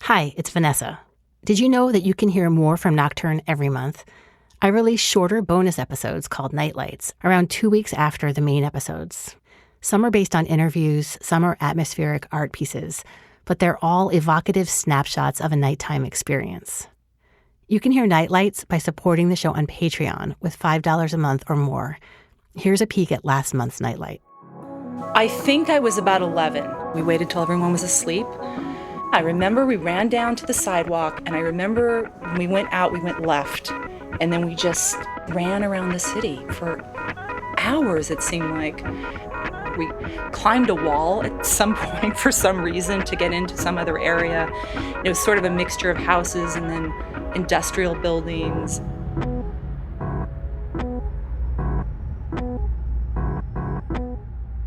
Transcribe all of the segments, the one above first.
Hi, it's Vanessa. Did you know that you can hear more from Nocturne every month? I release shorter bonus episodes called Nightlights around 2 weeks after the main episodes. Some are based on interviews, some are atmospheric art pieces, but they're all evocative snapshots of a nighttime experience. You can hear Nightlights by supporting the show on Patreon with $5 a month or more. Here's a peek at last month's Nightlight. I think I was about 11. We waited till everyone was asleep. I remember we ran down to the sidewalk, and I remember when we went out, we went left. And then we just ran around the city for hours, it seemed like. We climbed a wall at some point for some reason to get into some other area. It was sort of a mixture of houses and then industrial buildings.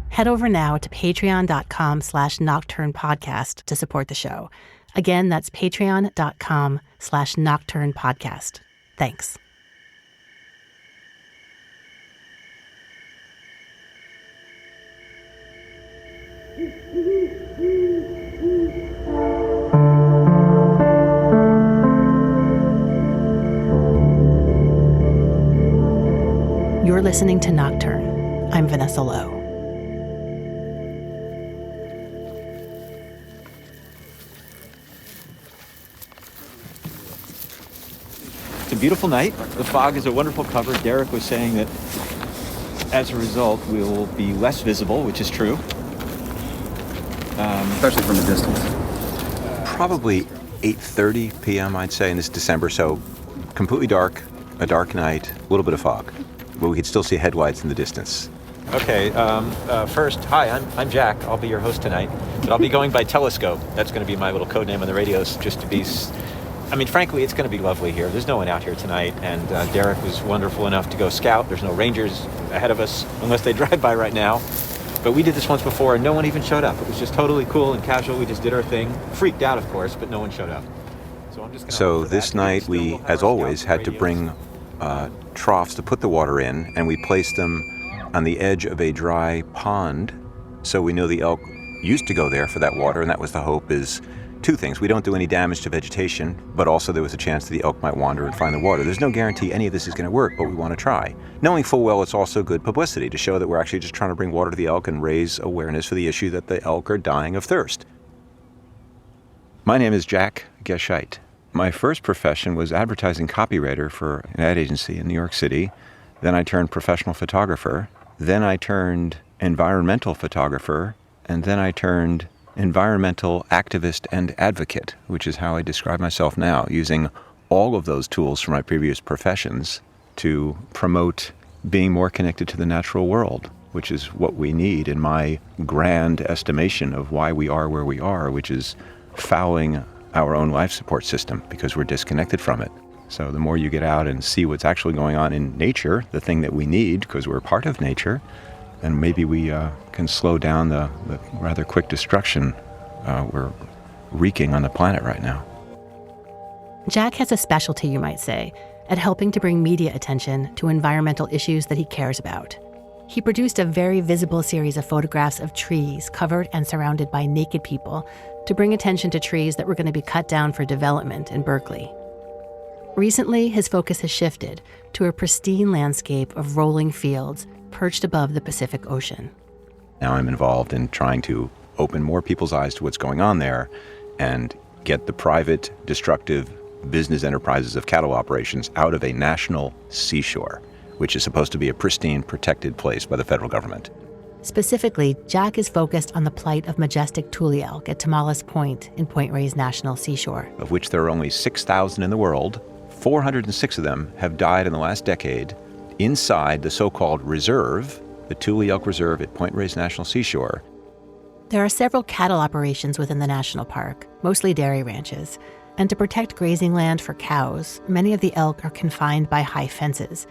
Head over now to patreon.com/nocturnepodcast to support the show. Again, that's patreon.com/nocturnepodcast. Thanks. You're listening to Nocturne. I'm Vanessa Lowe. It's a beautiful night. The fog is a wonderful cover. Derek was saying that as a result, we'll be less visible, which is true. Especially from a distance. Probably 8:30 p.m., I'd say, in this December. So completely dark, a dark night, a little bit of fog. But we could still see headlights in the distance. Okay, first, hi, I'm Jack. I'll be your host tonight. But I'll be going by Telescope. That's going to be my little code name on the radios, just to be... frankly, it's going to be lovely here. There's no one out here tonight, and Derek was wonderful enough to go scout. There's no rangers ahead of us, unless they drive by right now. But we did this once before, and no one even showed up. It was just totally cool and casual. We just did our thing. Freaked out, of course, but no one showed up. So I'm just going to... So this night, we, as always, had to bring troughs to put the water in, and we placed them on the edge of a dry pond, so we know the elk used to go there for that water, and that was the hope, is two things. We don't do any damage to vegetation, but also there was a chance that the elk might wander and find the water. There's no guarantee any of this is going to work, but we want to try. Knowing full well it's also good publicity to show that we're actually just trying to bring water to the elk and raise awareness for the issue that the elk are dying of thirst. My name is Jack Gescheit. My first profession was advertising copywriter for an ad agency in New York City. Then I turned professional photographer. Then I turned environmental photographer. And then I turned environmental activist and advocate, which is how I describe myself now, using all of those tools from my previous professions to promote being more connected to the natural world, which is what we need in my grand estimation of why we are where we are, which is fouling our own life support system because we're disconnected from it. So the more you get out and see what's actually going on in nature, the thing that we need because we're part of nature, and maybe we can slow down the rather quick destruction we're wreaking on the planet right now. Jack has a specialty, you might say, at helping to bring media attention to environmental issues that he cares about. He produced a very visible series of photographs of trees covered and surrounded by naked people to bring attention to trees that were going to be cut down for development in Berkeley. Recently, his focus has shifted to a pristine landscape of rolling fields perched above the Pacific Ocean. Now I'm involved in trying to open more people's eyes to what's going on there and get the private, destructive business enterprises of cattle operations out of a national seashore, which is supposed to be a pristine, protected place by the federal government. Specifically, Jack is focused on the plight of majestic tule elk at Tomales Point in Point Reyes National Seashore. Of which there are only 6,000 in the world. 406 of them have died in the last decade inside the so-called reserve, the Tule Elk Reserve at Point Reyes National Seashore. There are several cattle operations within the national park, mostly dairy ranches. And to protect grazing land for cows, many of the elk are confined by high fences.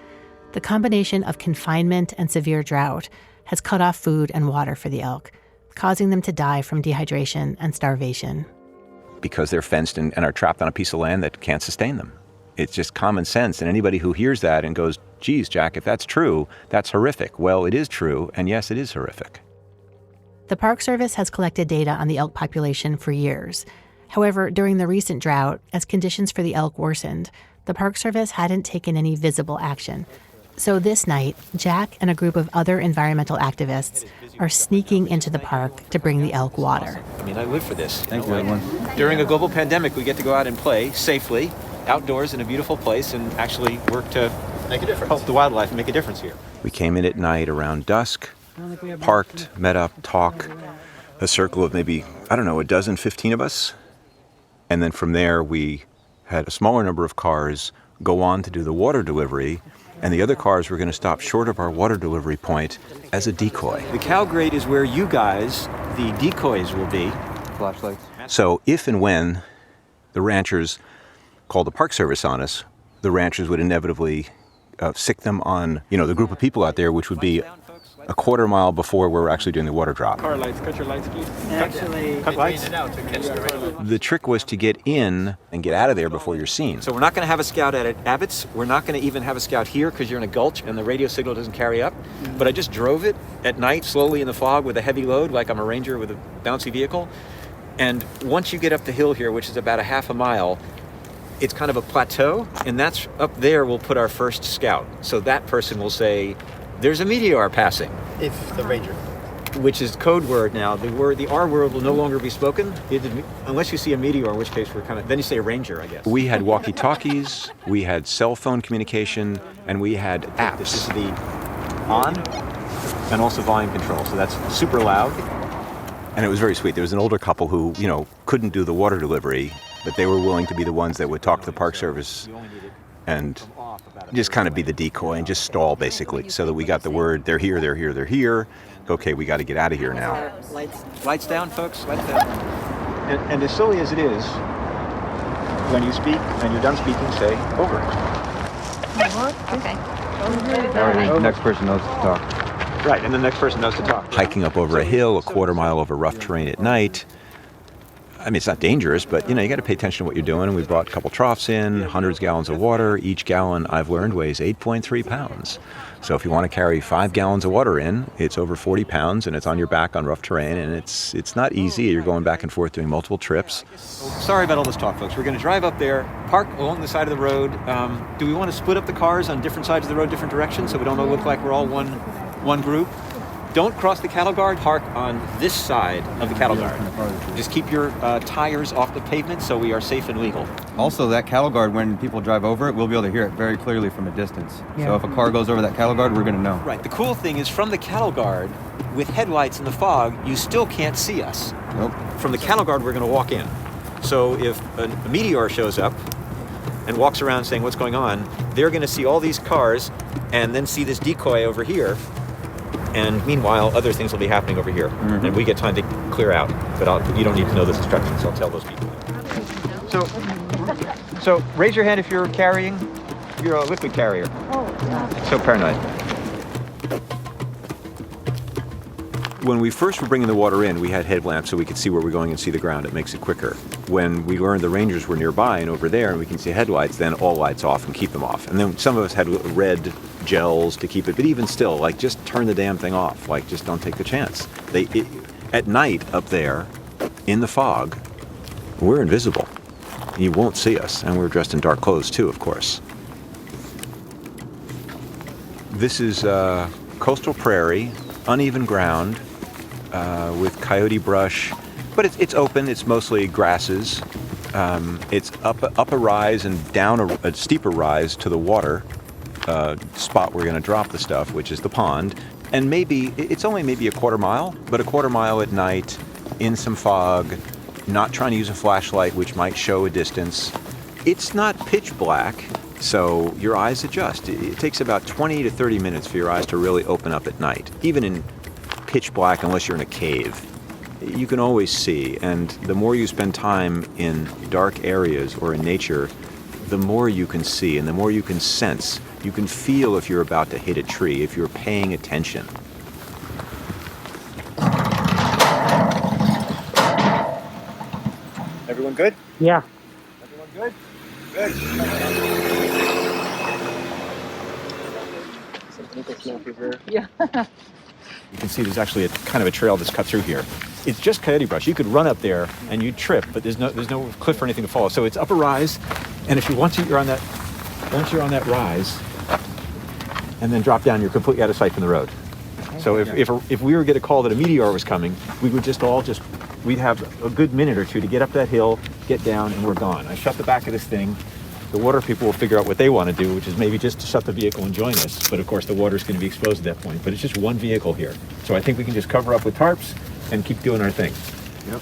The combination of confinement and severe drought has cut off food and water for the elk, causing them to die from dehydration and starvation. Because they're fenced and are trapped on a piece of land that can't sustain them. It's just common sense, and anybody who hears that and goes, geez, Jack, if that's true, that's horrific. Well, it is true, and yes, it is horrific. The Park Service has collected data on the elk population for years. However, during the recent drought, as conditions for the elk worsened, the Park Service hadn't taken any visible action. So this night, Jack and a group of other environmental activists are sneaking into the park to bring the elk water. I mean, I live for this. Thank you, everyone. During a global pandemic, we get to go out and play safely, outdoors in a beautiful place, and actually work to make a difference. Help the wildlife and make a difference here. We came in at night around dusk, parked, met up, talked, a circle of maybe, I don't know, a dozen, 15 of us. And then from there, we had a smaller number of cars go on to do the water delivery, and the other cars were going to stop short of our water delivery point as a decoy. The cow grate is where you guys, the decoys, will be. Flashlights. So if and when the ranchers called the Park Service on us, the ranchers would inevitably sick them on, the group of people out there, which would be a quarter mile before we're actually doing the water drop. Car lights, cut your lights, please. Actually, cut lights. The trick was to get in and get out of there before you're seen. So we're not going to have a scout at Abbott's. We're not going to even have a scout here because you're in a gulch and the radio signal doesn't carry up. But I just drove it at night, slowly in the fog with a heavy load, like I'm a ranger with a bouncy vehicle. And once you get up the hill here, which is about a half a mile, it's kind of a plateau, and that's up there we'll put our first scout. So that person will say, there's a meteor passing. if the ranger. Which is code word now. The R word will no longer be spoken, unless you see a meteor, in which case then you say a ranger, I guess. We had walkie-talkies, we had cell phone communication, and we had apps. This is the on and also volume control, so that's super loud. And it was very sweet. There was an older couple who, couldn't do the water delivery, but they were willing to be the ones that would talk to the Park Service and just kind of be the decoy and just stall, basically, so that we got the word, they're here, they're here, they're here. Okay, we got to get out of here now. Lights down, folks, lights down. And as silly as it is, when you speak and you're done speaking, say over. Okay. All right, the next person knows to talk. Right, and the next person knows to talk. Hiking up over a hill, a quarter mile over rough terrain at night. I mean, it's not dangerous, but, you got to pay attention to what you're doing. And we brought a couple troughs in, hundreds of gallons of water. Each gallon, I've learned, weighs 8.3 pounds. So if you want to carry 5 gallons of water in, it's over 40 pounds, and it's on your back on rough terrain, and it's not easy. You're going back and forth doing multiple trips. Sorry about all this talk, folks. We're going to drive up there, park along the side of the road. Do we want to split up the cars on different sides of the road, different directions, so we don't look like we're all one group? Don't cross the cattle guard. Park on this side of the cattle guard. Just keep your tires off the pavement so we are safe and legal. Also, that cattle guard, when people drive over it, we'll be able to hear it very clearly from a distance. Yeah. So if a car goes over that cattle guard, we're going to know. Right. The cool thing is from the cattle guard, with headlights in the fog, you still can't see us. Nope. From the cattle guard, we're going to walk in. So if a meteor shows up and walks around saying what's going on, they're going to see all these cars and then see this decoy over here. And meanwhile, other things will be happening over here. Mm-hmm. And we get time to clear out. But you don't need to know those instructions. I'll tell those people. So raise your hand if you're you're a liquid carrier. Oh, yeah. So paranoid. When we first were bringing the water in, we had headlamps so we could see where we're going and see the ground. It makes it quicker. When we learned the rangers were nearby and over there and we can see headlights, then all lights off and keep them off. And then some of us had red gels to keep it, but even still, just turn the damn thing off. Just don't take the chance. At night up there, in the fog, we're invisible. You won't see us, and we're dressed in dark clothes too, of course. This is coastal prairie, uneven ground, with coyote brush, but it's open. It's mostly grasses. It's up a rise and down a steeper rise to the water spot we're going to drop the stuff, which is the pond. And it's only maybe a quarter mile, but a quarter mile at night in some fog, not trying to use a flashlight, which might show a distance. It's not pitch black, so your eyes adjust. It takes about 20 to 30 minutes for your eyes to really open up at night, even in pitch black, unless you're in a cave. You can always see, and the more you spend time in dark areas or in nature, the more you can see and the more you can sense. You can feel if you're about to hit a tree, if you're paying attention. Everyone good? Yeah. Everyone good? Good. Yeah. You can see there's actually a kind of a trail that's cut through here. It's just coyote brush. You could run up there and you'd trip, but there's no cliff or anything to follow. So it's up a rise, and once you're on that rise, and then drop down, you're completely out of sight from the road. So if we were to get a call that a meteor was coming, we would we'd have a good minute or two to get up that hill, get down, and we're gone. I shut the back of this thing. The water people will figure out what they want to do, which is maybe just to shut the vehicle and join us. But of course, the water's going to be exposed at that point. But it's just one vehicle here. So I think we can just cover up with tarps and keep doing our thing. Yep.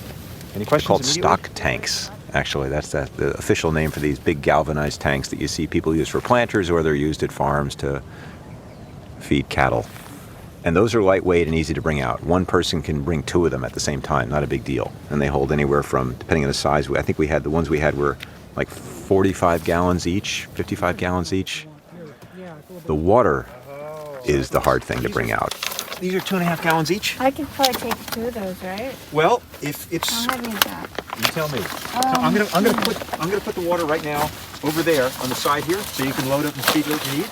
Any questions? Called stock tanks. Actually, that's the official name for these big galvanized tanks that you see people use for planters, or they're used at farms to feed cattle. And those are lightweight and easy to bring out. One person can bring two of them at the same time, not a big deal. And they hold anywhere from, depending on the size, I think the ones we had were like 45 gallons each, 55 gallons each. The water is the hard thing to bring out. These are 2.5 gallons each? I could probably take 2 of those, right? Well, if it's... How heavy is that? You tell me. So I'm gonna put the water right now over there on the side here, so you can load up and speed what you need.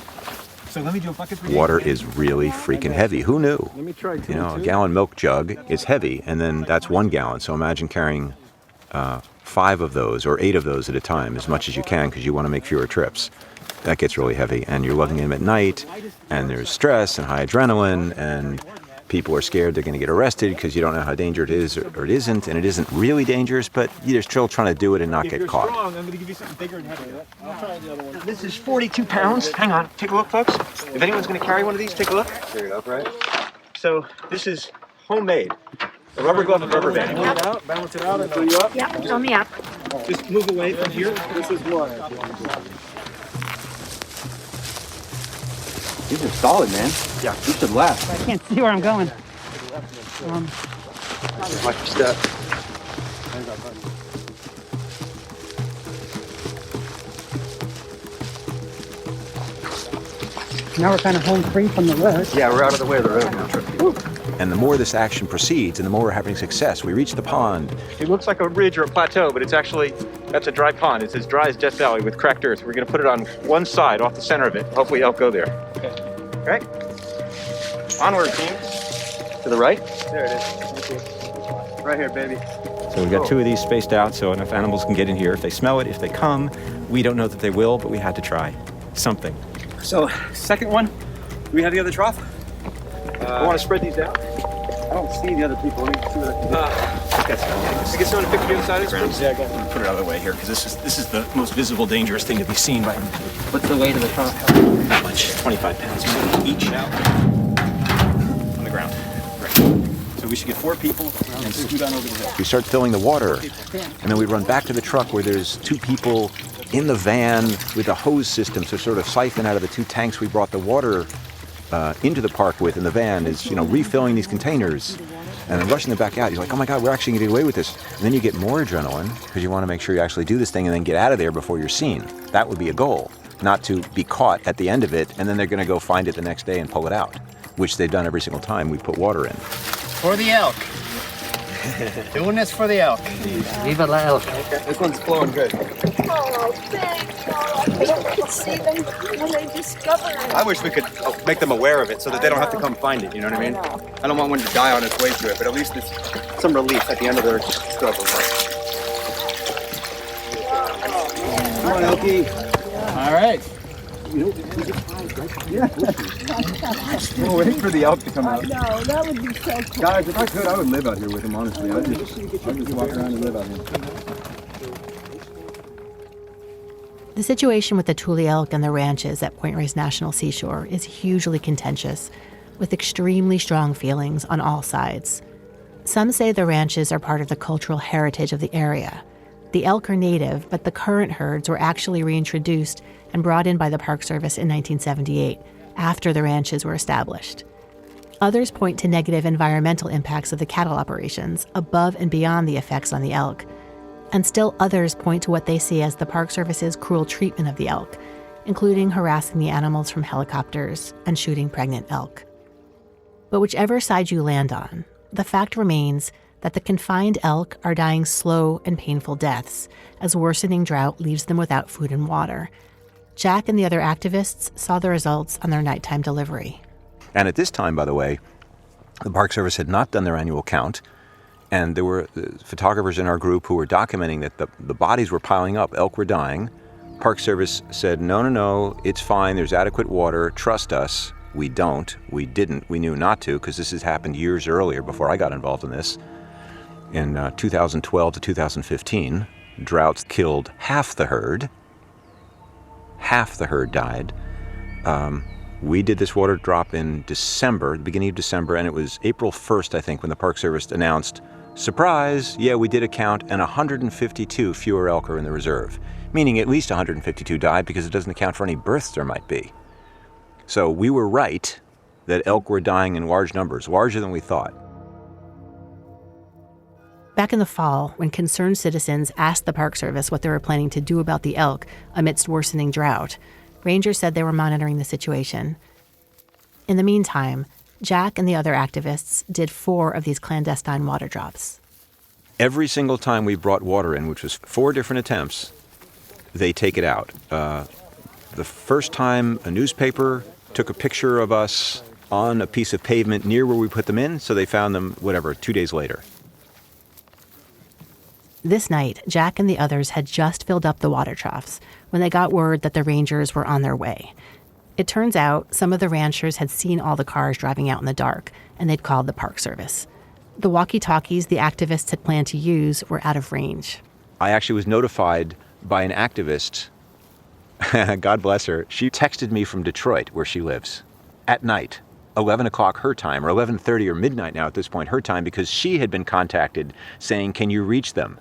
So let me do a bucket for you. Water is really freaking heavy. Who knew? Let me try two. A gallon milk jug is heavy, and then that's 1 gallon. So imagine carrying 5 of those or 8 of those at a time, as much as you can, because you want to make fewer trips. That gets really heavy, and you're lugging them at night, and there's stress and high adrenaline, and people are scared they're going to get arrested because you don't know how dangerous it is or it isn't, and it isn't really dangerous, but you're still trying to do it and not get caught. Strong, I'm going to give you something bigger and heavier. I'll try the other one. This is 42 pounds. Hang on, take a look, folks. If anyone's going to carry one of these, take a look. There you go, right? So this is homemade. A rubber glove and rubber band. Balance it out and pull you up. Yeah, fill me up. Just move away from here. This is what? These are solid, man. Yeah. These should last. I can't see where I'm going. Watch your step. Now we're kind of home free from the road. Yeah, we're out of the way of the road now. And the more this action proceeds, and the more we're having success, we reach the pond. It looks like a ridge or a plateau, but that's a dry pond. It's as dry as Death Valley with cracked earth. We're going to put it on one side, off the center of it. Hopefully elk go there. Okay. All right. Onward, team. To the right. There it is. Thank you. Right here, baby. So we've got 2 of these spaced out so enough animals can get in here. If they smell it, if they come, we don't know that they will, but we had to try something. So, second one, do we have the other trough? I want to spread these out. I don't see the other people. Let me see what I can do. Can I get someone to pick the other side of the ground? Yeah, go ahead. Put it out of the way here, because this is the most visible, dangerous thing to be seen by anybody. What's the weight of the trough? Not much. 25 pounds each on the ground. Right. So we should get 4 people and scoot on over the hill. We start filling the water, and then we run back to the truck where there's 2 people in the van with a hose system to sort of siphon out of the 2 tanks we brought the water into the park with in the van, is refilling these containers and then rushing them back out. You're like, oh my God, we're actually going to get away with this. And then you get more adrenaline because you want to make sure you actually do this thing and then get out of there before you're seen. That would be a goal, not to be caught at the end of it and then they're going to go find it the next day and pull it out, which they've done every single time we put water in. For the elk. Doing this for the elk. Viva la elk. Okay, this one's flowing good. Oh, thanks. I could see them when they discover it. I wish we could make them aware of it so that they don't have to come find it, you know what I mean? I don't want one to die on its way to it, but at least it's some relief at the end of their struggle. Come on, Elkie. All right. We're waiting for the elk to come out. No, that would be so cool. Guys, if I could, I would live out here with them, honestly. I'd just walk around and live out here. The situation with the tule elk and the ranches at Point Reyes National Seashore is hugely contentious, with extremely strong feelings on all sides. Some say the ranches are part of the cultural heritage of the area. The elk are native, but the current herds were actually reintroduced and brought in by the Park Service in 1978, after the ranches were established. Others point to negative environmental impacts of the cattle operations, above and beyond the effects on the elk. And still others point to what they see as the Park Service's cruel treatment of the elk, including harassing the animals from helicopters and shooting pregnant elk. But whichever side you land on, the fact remains that the confined elk are dying slow and painful deaths as worsening drought leaves them without food and water. Jack and the other activists saw the results on their nighttime delivery. And at this time, by the way, The Park Service had not done their annual count, and there were photographers in our group who were documenting that the bodies were piling up, elk were dying. Park Service said, no, it's fine, there's adequate water, trust us. We don't, we didn't, we knew not to, because this has happened years earlier before I got involved in this. In 2012 to 2015, droughts killed half the herd. Half the herd died. We did this water drop in December, the beginning of December, and it was April 1st, I think, when the Park Service announced, surprise, yeah, we did a count, and 152 fewer elk are in the reserve, meaning at least 152 died because it doesn't account for any births there might be. So we were right that elk were dying in large numbers, larger than we thought. Back in the fall, when concerned citizens asked the Park Service what they were planning to do about the elk amidst worsening drought, rangers said they were monitoring the situation. In the meantime, Jack and the other activists did 4 of these clandestine water drops. Every single time we brought water in, which was 4 different attempts, they take it out. The first time, a newspaper took a picture of us on a piece of pavement near where we put them in, so they found them, 2 days later. This night, Jack and the others had just filled up the water troughs when they got word that the rangers were on their way. It turns out some of the ranchers had seen all the cars driving out in the dark, and they'd called the Park Service. The walkie-talkies the activists had planned to use were out of range. I actually was notified by an activist, God bless her, she texted me from Detroit, where she lives, at night, 11 o'clock her time, or 11:30 or midnight now at this point her time, because she had been contacted saying, can you reach them?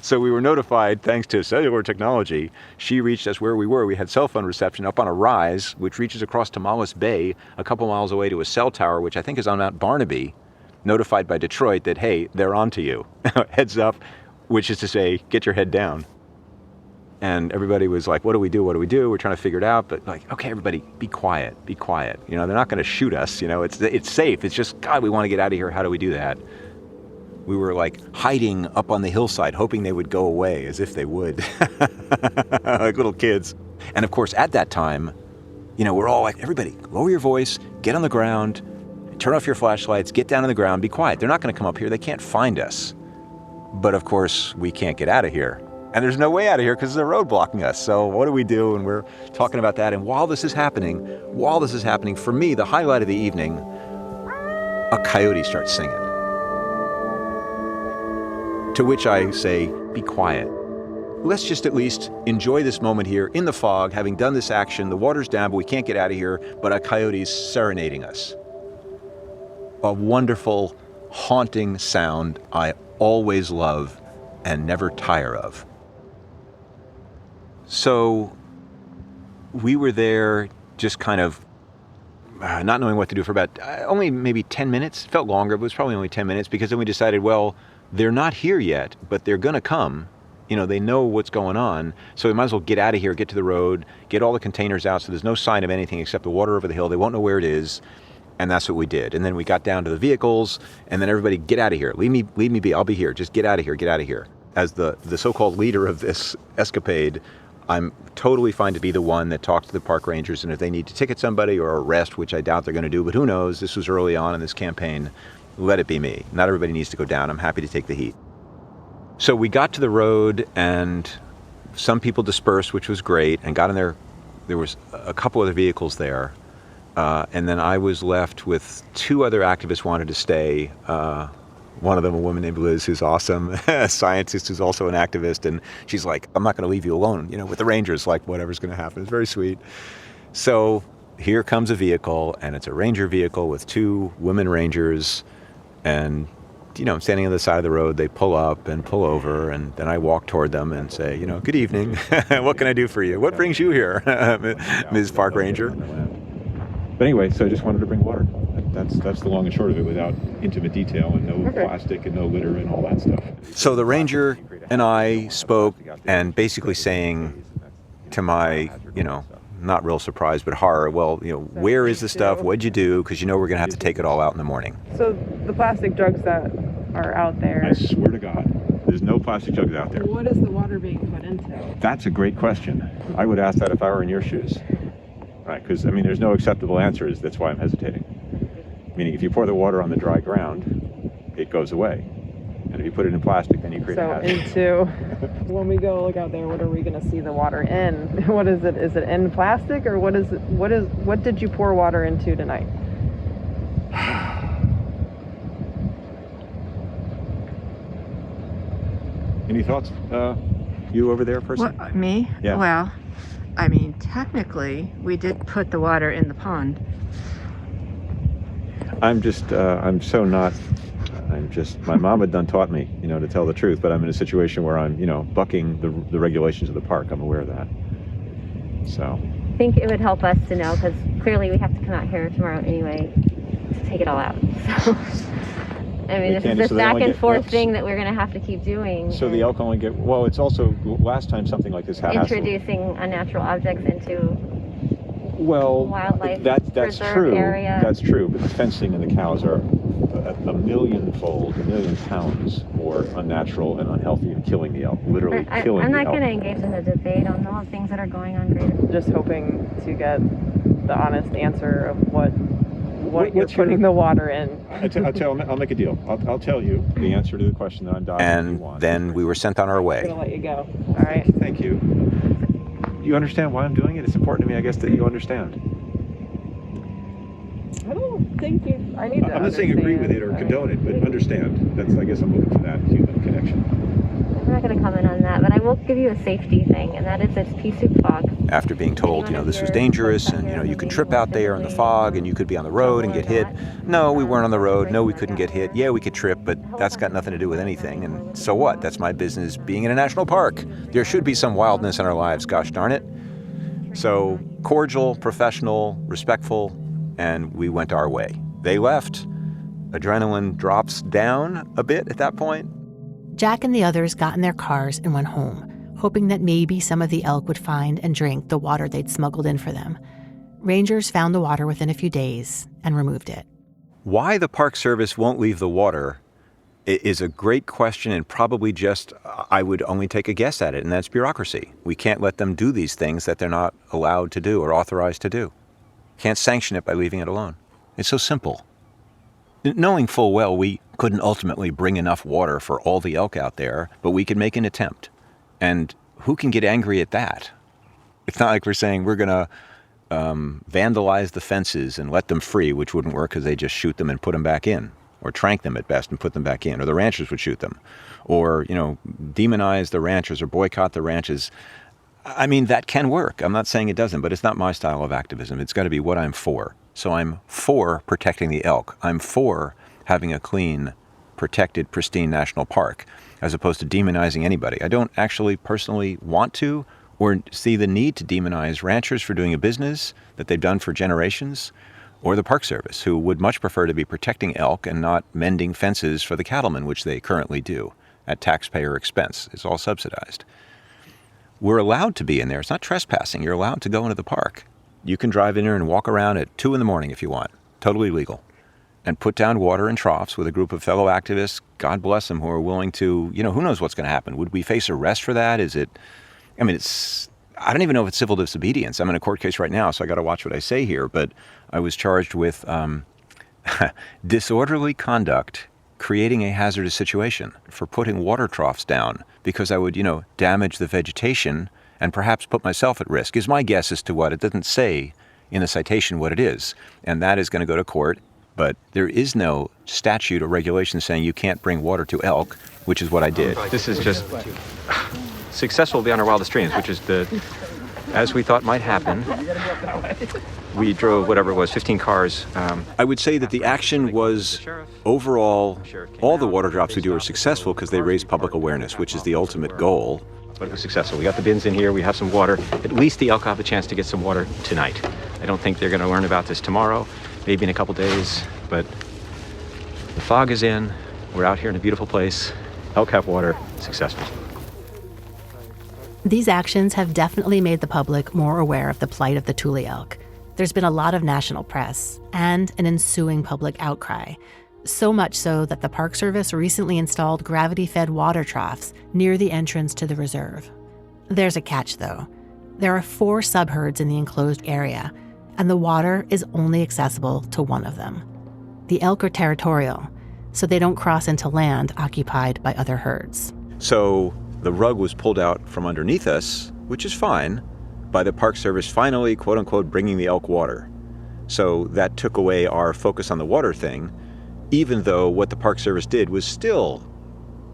So we were notified, thanks to cellular technology. She reached us where we were. We had cell phone reception up on a rise, which reaches across Tomales Bay, a couple miles away to a cell tower, which I think is on Mount Barnaby, notified by Detroit that, hey, they're on to you. Heads up, which is to say, get your head down. And everybody was like, what do we do? What do we do? We're trying to figure it out. But like, okay, everybody, be quiet, be quiet. You know, they're not going to shoot us. You know, it's safe. It's just, God, we want to get out of here. How do we do that? We were like hiding up on the hillside, hoping they would go away, as if they would, like little kids. And of course, at that time, you know, we're all like, everybody, lower your voice, get on the ground, turn off your flashlights, get down on the ground, be quiet. They're not going to come up here. They can't find us. But of course, we can't get out of here. And there's no way out of here because there's a road blocking us. So what do we do? And we're talking about that. And while this is happening, for me, the highlight of the evening, a coyote starts singing. To which I say, be quiet. Let's just at least enjoy this moment here in the fog, having done this action. The water's down, but we can't get out of here. But a coyote's serenading us. A wonderful, haunting sound I always love and never tire of. So we were there just kind of not knowing what to do for about only maybe 10 minutes. It felt longer, but it was probably only 10 minutes because then we decided, well, they're not here yet, but they're going to come. You know, they know what's going on. So we might as well get out of here, get to the road, get all the containers out so there's no sign of anything except the water over the hill. They won't know where it is. And that's what we did. And then we got down to the vehicles and then everybody, get out of here. Leave me be. I'll be here. Just get out of here. Get out of here. As the so-called leader of this escapade, I'm totally fine to be the one that talks to the park rangers, and if they need to ticket somebody or arrest, which I doubt they're going to do, but who knows, this was early on in this campaign, let it be me. Not everybody needs to go down. I'm happy to take the heat. So we got to the road, and some people dispersed, which was great, and got in there. There was a couple other vehicles there, and then I was left with 2 other activists wanted to stay. One of them, a woman named Liz, who's awesome, a scientist who's also an activist, and she's like, I'm not going to leave you alone, you know, with the rangers, like whatever's going to happen. It's very sweet. So here comes a vehicle, and it's a ranger vehicle with 2 women rangers, and, you know, I'm standing on the side of the road. They pull up and pull over, and then I walk toward them and say, you know, good evening. What can I do for you? What brings you here, Ms. Park Ranger? But anyway, so I just wanted to bring water. That's the long and short of it, without intimate detail and no plastic and no litter and all that stuff. So the ranger and I spoke, and basically saying to my, you know, not real surprise, but horror, well, you know, where is the stuff? What'd you do? Because you know we're going to have to take it all out in the morning. So the plastic jugs that are out there. I swear to God, there's no plastic jugs out there. What is the water being put into? That's a great question. I would ask that if I were in your shoes. Right, because, I mean, there's no acceptable answers. That's why I'm hesitating. Meaning if you pour the water on the dry ground, it goes away. And if you put it in plastic, then you create a hazard. When we go look out there, what are we going to see the water in? What is it? Is it in plastic, or what is it? What did you pour water into tonight? Any thoughts? You over there, person? What, me? Yeah. Well, I mean, technically, we did put the water in the pond. My mom had done taught me, to tell the truth, but I'm in a situation where I'm, bucking the regulations of the park. I'm aware of that. So. I think it would help us to know, because clearly we have to come out here tomorrow anyway to take it all out. So, I mean, this is this back and forth thing that we're going to have to keep doing. So the elk only get, well, it's also, last time something like this happened. Introducing unnatural objects into wildlife that's preserve true. area. That's true, but the fencing and the cows are a million pounds more unnatural and unhealthy in killing the elk, literally killing the elk. I'm not going to engage in a debate on all the things that are going on greater. Just hoping to get the honest answer of what you're putting the water in. I'll make a deal. I'll tell you the answer to the question that I'm dying. And then we were sent on our way. I'm going to let you go. All right. Thank you. You understand why I'm doing it? It's important to me, I guess, that you understand. I don't think I need to. I'm not saying agree with it or condone it, but understand. I guess I'm looking for that human connection. I'm not going to comment on that, but I will give you a safety thing, and that is it's pea soup fog. After being told, this was dangerous, and, you could trip out there in the fog, and you could be on the road and get hit. No, we weren't on the road. No, we couldn't get hit. Yeah, we could trip, but that's got nothing to do with anything. And so what? That's my business being in a national park. There should be some wildness in our lives, gosh darn it. So cordial, professional, respectful, and we went our way. They left. Adrenaline drops down a bit at that point. Jack and the others got in their cars and went home, hoping that maybe some of the elk would find and drink the water they'd smuggled in for them. Rangers found the water within a few days and removed it. Why the Park Service won't leave the water is a great question, and probably just, I would only take a guess at it, and that's bureaucracy. We can't let them do these things that they're not allowed to do or authorized to do. Can't sanction it by leaving it alone. It's so simple. Knowing full well we couldn't ultimately bring enough water for all the elk out there, but we could make an attempt. And who can get angry at that? It's not like we're saying we're going to vandalize the fences and let them free, which wouldn't work because they just shoot them and put them back in, or trank them at best and put them back in, or the ranchers would shoot them, or, demonize the ranchers or boycott the ranches. I mean, that can work. I'm not saying it doesn't, but it's not my style of activism. It's got to be what I'm for. So I'm for protecting the elk. I'm for having a clean, protected, pristine national park, as opposed to demonizing anybody. I don't actually personally want to or see the need to demonize ranchers for doing a business that they've done for generations, or the Park Service, who would much prefer to be protecting elk and not mending fences for the cattlemen, which they currently do at taxpayer expense. It's all subsidized. We're allowed to be in there. It's not trespassing. You're allowed to go into the park. You can drive in there and walk around at 2 a.m. if you want. Totally legal. And put down water in troughs with a group of fellow activists, God bless them, who are willing to, who knows what's going to happen. Would we face arrest for that? I don't even know if it's civil disobedience. I'm in a court case right now, so I got to watch what I say here. But I was charged with disorderly conduct, creating a hazardous situation for putting water troughs down because I would, damage the vegetation and perhaps put myself at risk, is my guess as to what. It doesn't say in the citation what it is. And that is going to go to court. But there is no statute or regulation saying you can't bring water to elk, which is what I did. This is just successful beyond our wildest dreams, which is as we thought might happen. We drove whatever it was, 15 cars. I would say that the action was overall, all the water drops we do are successful because they raise public awareness, which is the ultimate goal. But it was successful. We got the bins in here, we have some water. At least the elk have a chance to get some water tonight. I don't think they're going to learn about this tomorrow, maybe in a couple days, but the fog is in. We're out here in a beautiful place. Elk have water. Successful. These actions have definitely made the public more aware of the plight of the tule elk. There's been a lot of national press and an ensuing public outcry. So much so that the Park Service recently installed gravity-fed water troughs near the entrance to the reserve. There's a catch, though. There are 4 subherds in the enclosed area, and the water is only accessible to one of them. the elk are territorial, so they don't cross into land occupied by other herds. So the rug was pulled out from underneath us, which is fine, by the Park Service finally, quote unquote, bringing the elk water. So that took away our focus on the water thing, even though what the Park Service did was still,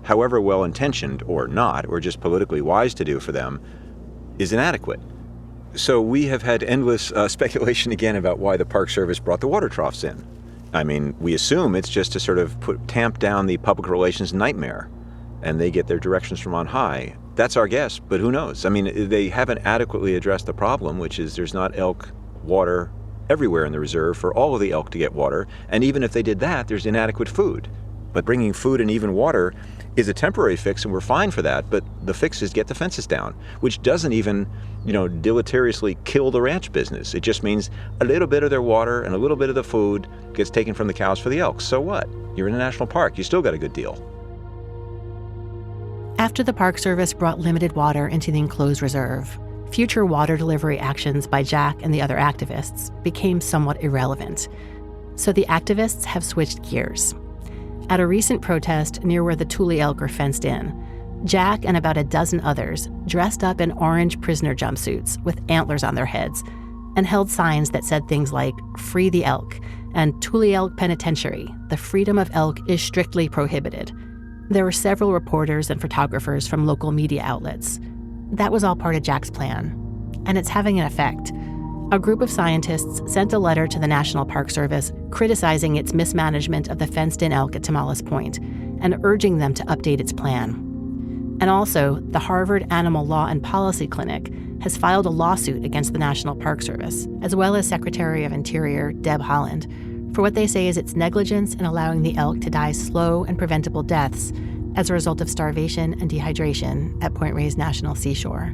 however well-intentioned or not, or just politically wise to do for them, is inadequate. So we have had endless speculation again about why the Park Service brought the water troughs in. I mean, we assume it's just to sort of tamp down the public relations nightmare, and they get their directions from on high. That's our guess, but who knows? I mean, they haven't adequately addressed the problem, which is there's not elk water everywhere in the reserve for all of the elk to get water, and even if they did that, there's inadequate food. But bringing food and even water is a temporary fix, and we're fine for that, but the fix is get the fences down, which doesn't even, deleteriously kill the ranch business. It just means a little bit of their water and a little bit of the food gets taken from the cows for the elk. So what? You're in a national park. You still got a good deal. After the Park Service brought limited water into the enclosed reserve, future water delivery actions by Jack and the other activists became somewhat irrelevant. So the activists have switched gears. At a recent protest near where the tule elk are fenced in, Jack and about a dozen others dressed up in orange prisoner jumpsuits with antlers on their heads and held signs that said things like "Free the Elk" and "Tule Elk Penitentiary, the freedom of elk is strictly prohibited." There were several reporters and photographers from local media outlets. That was all part of Jack's plan, and it's having an effect. A group of scientists sent a letter to the National Park Service criticizing its mismanagement of the fenced-in elk at Tamales Point and urging them to update its plan. And also, the Harvard Animal Law and Policy Clinic has filed a lawsuit against the National Park Service, as well as Secretary of Interior Deb Haaland, for what they say is its negligence in allowing the elk to die slow and preventable deaths as a result of starvation and dehydration at Point Reyes National Seashore.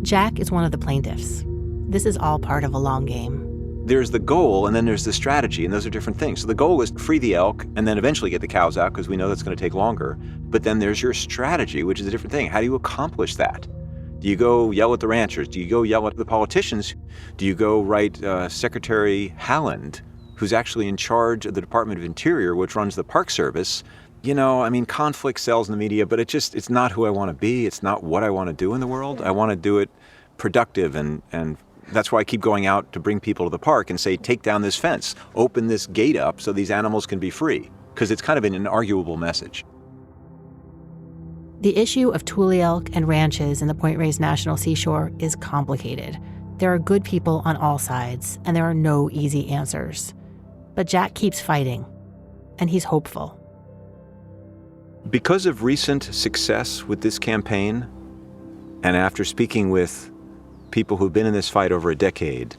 Jack is one of the plaintiffs. This is all part of a long game. There's the goal, and then there's the strategy, and those are different things. So the goal is free the elk, and then eventually get the cows out, because we know that's going to take longer. But then there's your strategy, which is a different thing. How do you accomplish that? Do you go yell at the ranchers? Do you go yell at the politicians? Do you go write Secretary Haaland, who's actually in charge of the Department of Interior, which runs the Park Service? Conflict sells in the media, but it's not who I want to be. It's not what I want to do in the world. I want to do it productive, and that's why I keep going out to bring people to the park and say, take down this fence, open this gate up so these animals can be free, because it's kind of an inarguable message. The issue of tule elk and ranches in the Point Reyes National Seashore is complicated. There are good people on all sides, and there are no easy answers. But Jack keeps fighting, and he's hopeful. Because of recent success with this campaign, and after speaking with people who've been in this fight over a decade,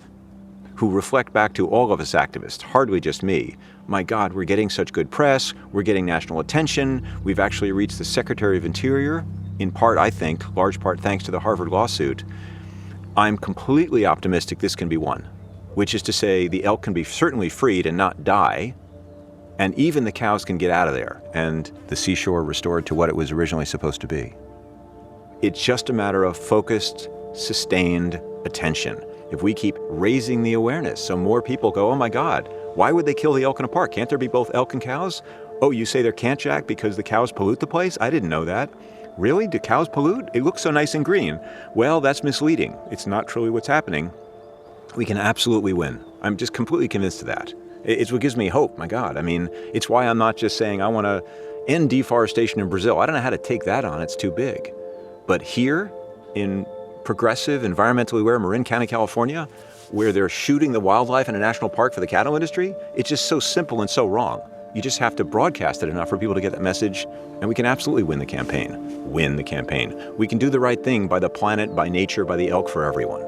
who reflect back to all of us activists, hardly just me, my God, we're getting such good press, we're getting national attention, we've actually reached the Secretary of Interior, in part, I think, large part thanks to the Harvard lawsuit. I'm completely optimistic this can be won, which is to say the elk can be certainly freed and not die, and even the cows can get out of there, and the seashore restored to what it was originally supposed to be. It's just a matter of focused, sustained attention. If we keep raising the awareness so more people go, oh my God, why would they kill the elk in a park? Can't there be both elk and cows? Oh, you say there can't, Jack, because the cows pollute the place? I didn't know that. Really? Do cows pollute? It looks so nice and green. Well, that's misleading. It's not truly what's happening. We can absolutely win. I'm just completely convinced of that. It's what gives me hope, my God. I mean, it's why I'm not just saying I want to end deforestation in Brazil. I don't know how to take that on. It's too big. But here in progressive, environmentally aware Marin County, California, where they're shooting the wildlife in a national park for the cattle industry, it's just so simple and so wrong. You just have to broadcast it enough for people to get that message, and we can absolutely win the campaign. Win the campaign. We can do the right thing by the planet, by nature, by the elk, for everyone.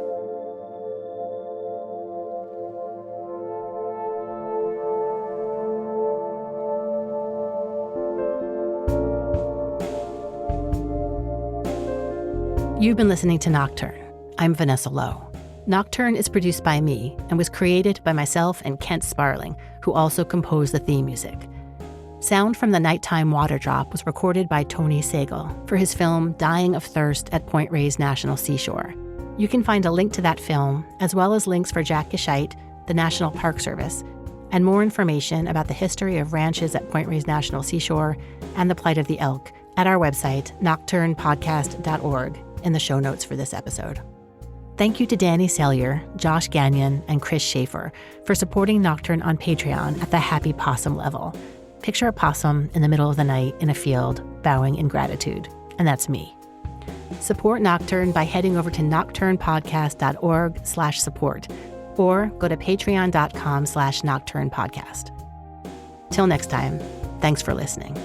You've been listening to Nocturne. I'm Vanessa Lowe. Nocturne is produced by me and was created by myself and Kent Sparling, who also composed the theme music. Sound from the nighttime water drop was recorded by Tony Sagal for his film Dying of Thirst at Point Reyes National Seashore. You can find a link to that film, as well as links for Jack Gescheit, the National Park Service, and more information about the history of ranches at Point Reyes National Seashore and the plight of the elk at our website, nocturnepodcast.org, in the show notes for this episode. Thank you to Danny Sellier, Josh Gagnon, and Chris Schaefer for supporting Nocturne on Patreon at the Happy Possum level. Picture a possum in the middle of the night in a field, bowing in gratitude. And that's me. Support Nocturne by heading over to nocturnepodcast.org/support or go to patreon.com/nocturnepodcast. Till next time, thanks for listening.